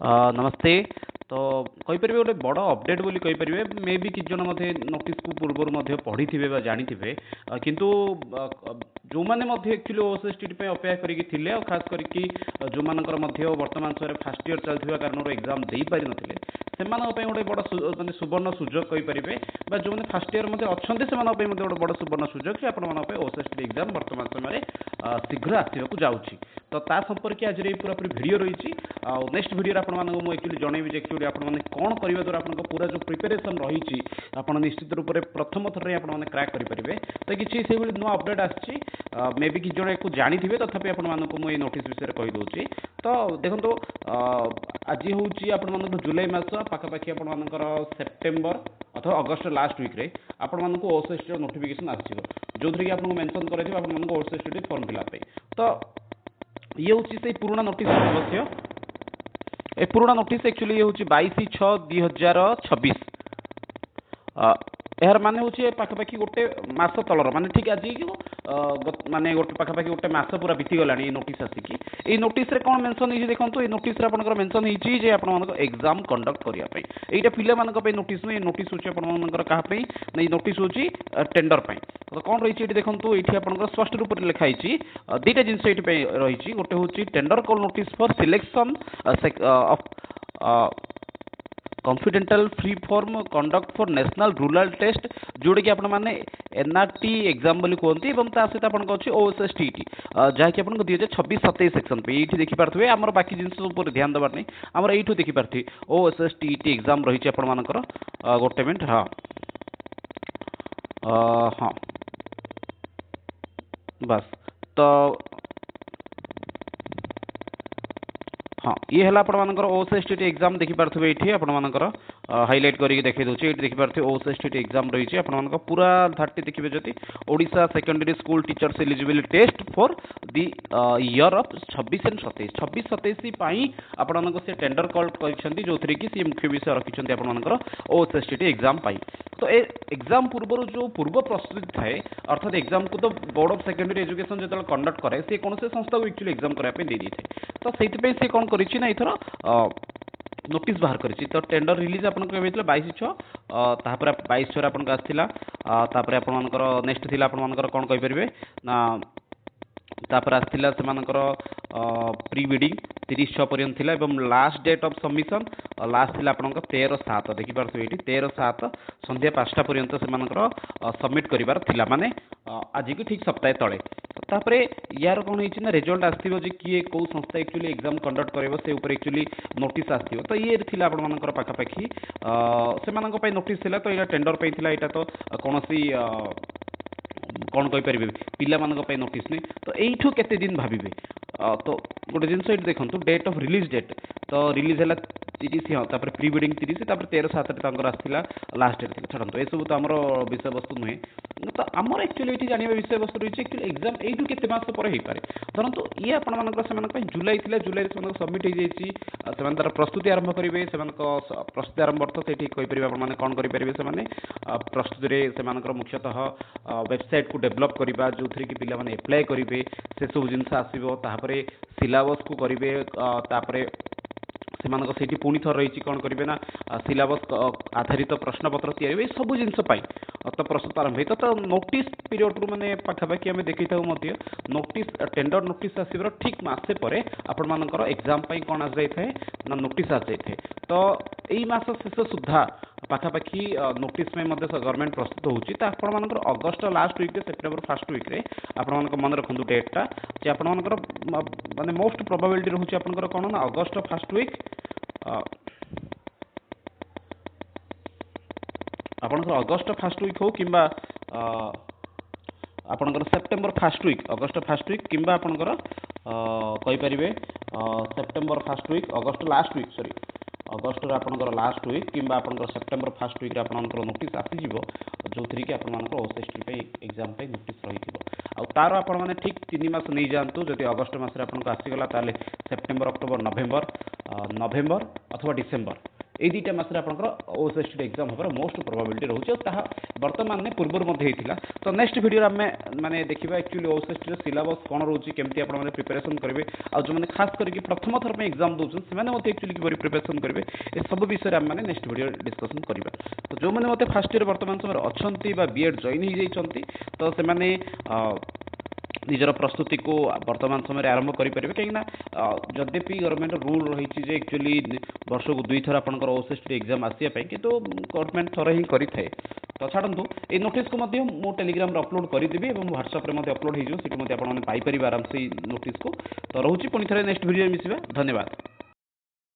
नमस्ते। तो कहीपर गोटे बड़ अपडेट बोली कहीपर मे भी किसी जन नोटिस को पूर्व पढ़ी थे जानी किंतु जो मैंने एक्चुअली ओएसएसटी अपेक्षा करें खास करके जो मानकर वर्तमान समय फास्ट इयर चलता कारण एग्जाम दे पारि नथिले से गोटे बड़ माने सुवर्ण सुजोग कहीपर जो मैंने फास्ट इयर अच्छा से गोटे बड़ सुवर्ण सुजोग कि आपण ओएसएसटी एग्जाम वर्तमान समय शीघ्र आसवाक जाऊँगी। तो ता संपर्क आज पूरा पूरी वीडियो रही नेक्स्ट वीडियो आपको एक्चुअली जनइबी जे एक्चुअली आपने कौन करने द्वारा आपको पूरा जो प्रिपेरेसन रही आप निश्चित रूप से प्रथम थर आपने क्रैक करेंगे। तो किसी से नुआ अपडेट आसी मे भी किसी जन को जानी थे तथापि आपको मुझे नोटिस विषय कहीदे। तो देखो आज हूँ आप जुलाई मास पाखापाखि आपर सेप्टेम्बर अथवा अगस्ट लास्ट वीक्रे आपको ओएसएसटी नोटिफिकेशन आसो जो थी आपको मेंशन कर ओएसएसटी फॉर्म फिलअप। तो ये हूँ से पुराना नोटिस अवश्य ए पुराना नोटिस एक्चुअली ये हूँ 22/6/2026 यार माने हूँ पाखापाखि गोटे मास तलर माने ठीक आज माने गोटे पाखापाखि गोटे मास पूरा बीती गला नोटिस आसिकी ये नोटिस रे कौन मेंशन है देखो ये नोटिस रे आपनकर मेंशन है जे आपन एग्जाम कंडक्ट करिया पई एटा पिले मानक पे नोटिस नहीं नोटिस होची आपनकर कहा पे नहीं नोटिस होची टेंडर पे। तो कौन रही देखो ये आपनकर स्पष्ट रूप से लिखाई दुईटा जिनस ये रही गोटे हूँ tender call notice for selection of confidential free form conduct for national rural test जोड़ा कि आपण मैंने एनआरटी एग्जाम बोली कहते सहित आपन अच्छे ओएसएसटी जहाँकि आप 2026-27 सेक्शन पे ये देखिपे आम बाकी जिन ध्यान देवार नहीं आम यू देखिपे ओएसएसटी एग्जाम रही आपर गोटे मिनट हाँ हाँ बस तो हाँ ये है आपर ओएसएसटी एग्जाम देखिपे ये आपर हाइलाइट करके देखिए दूसरी ये देखिपे ओएसएसटी एग्जाम रही है पूरा धारटी देखिए जब Odisha secondary school teachers eligibility test for the year of 26 and 27 आपण से टेंडर कॉल कर जो थी कि सी मुख्य विषय रखिंट आपर ओएसएसटी एग्जाम पाई। तो ए एग्जाम पूर्व जो पूर्व प्रस्तुति थाए अर्थात एग्जाम को तो बोर्ड ऑफ सेकेंडरी एजुकेशन जो कंडक्ट करे से कौन से संस्था को एक्चुअली एग्जाम करने दे दी थे। तो से कौन करी इथर नोटिस बाहर करी। तो टेंडर रिलीज आपन 22/6 22/6 आपन आसला नेक्स्ट थी आपन कौन कहीपर ना तापर आसला से प्री बिडिंग 30/6 पर्यंत थिला एवं last date of submission last थिला आपन 13/7 देखिपार ये 13/7 संध्या 5टा पर्यंत से सबमिट करिवार थिला माने आज की ठीक सप्ताह तले। तापरे यार कौन है रिजल्ट आसो किए कौ संस्था एक्चुअली एग्जाम कंडक्ट कर से एक्चुअली नोटिस आसो। तो ये थिला आपनकर पाखापाखि से नोटिस थिला। तो यहाँ टेंडर पे थिला यहाँ तो कौन सी कौन कहीपर पिला नोटिस नहीं। तो यू केते दिन भाविबे तो गोटे जिन देखो डेट ऑफ रिलीज डेट तो रिलीज है 30 हाँ तापर प्री वेडिंग 30 तापर 13/7 आसला लास्ट डेट थी छाड़ू ये सब तो आम विषय वस्तु नुहे। तो आमर एक्चुअली ये जानवा विषय वस्तु रही है एक्चुअली एग्जाम यू के मास पर हो पारे धरतु ये आपंकर जुलाई थी जुलाई सबमिट हो तार प्रस्तुति आरंभ करेंगे प्रस्तुति आरंभ अर्थ से कहीपर आपने कौन करेंगे से प्रस्तुति से मुख्यतः वेबसाइट को डेभलप करवा जो थी कि पिला एप्लाय करेंगे से सब जिनस आसो सिलेबस को करेंगे से पुणी थर रही कौन करेंगे ना सिलेबस आधारित प्रश्नपत्र तैयारी सब जिन तो प्रस्तुत आरंभ हो। तो नोटिस पीरियड रू मैंने पाखापाखि आम देखी था नोटिस टेंडर नोटिस आसवर ठीक मसे पर आपर एग्जाम कौन आ जाए ना नोटिस आ जाए। तो यही मास शेष सुधा पाखापाखि नोटिस में गवर्नमेंट प्रस्तुत होची। तो आपर August last week September first वीक्रे आप मन रखु डेटा जे आपर माने मोस्ट प्रोबेबिलिटी रोचे आपंकर कौन ना अगस्ट फर्स्ट वीक आपंकर अगस्ट फर्स्ट वीक हो कि आपंकर September first week August first week कि आपंकर कहीपर September first week August last week sorry August आपंकर लास्ट वीक कि आपंकर सेप्टेम्बर फर्स्ट वीक आपंकर नोटिस आसीज जो थी कि आपंकर ओएसएसटी एग्जाम नोटिस रही तार आपण मैंने ठीक 3 मास नहीं जातु जब अगस्ट मस आसीगला सेप्टेम्बर अक्टोबर नवेम्बर अथवा डिसेम्बर ये दुईटा मसरे आपंकर ओएसएसटी एग्जाम होकर मोस्ट प्रोबेबिलिटी रोचे वर्तमान में पूर्व होता तो नेक्स्ट वीडियो आम मैंने देखा एक्चुअली ओएसएसटी रो सिलेबस कौन रोचे केमती आप प्रिपरेशन करेंगे आ जो मैंने खास करके प्रथम थर में एग्जाम दौरान से एक्चुअली किपरि प्रिपरेशन करेंगे ए सब विषय आम नेक्स्ट वीडियो डिस्कसन करवा तो जो मैंने मत फास्ट ईयर वर्तमान समय अच्छा बीएड जॉइन हो तो से निजर प्रस्तुति को वर्तमान समय आरंभ करेंगे कहीं जद्यपि गवर्नमेंट रूल रही एक्चुअली वर्ष को 2 थर आपंकर ओएसएसटी एग्जाम आसापी किंतु गवर्नमेंट थर ही करें तो छाड़ू ये नोटिस को मु टेलीग्राम अपलोड करदेवी और व्हाट्सएप में अपलोड हो पाइपर आराम से नोटिस को तो रोचे पुणी थे नेक्स्ट वीडियो मिसिबा धन्यवाद।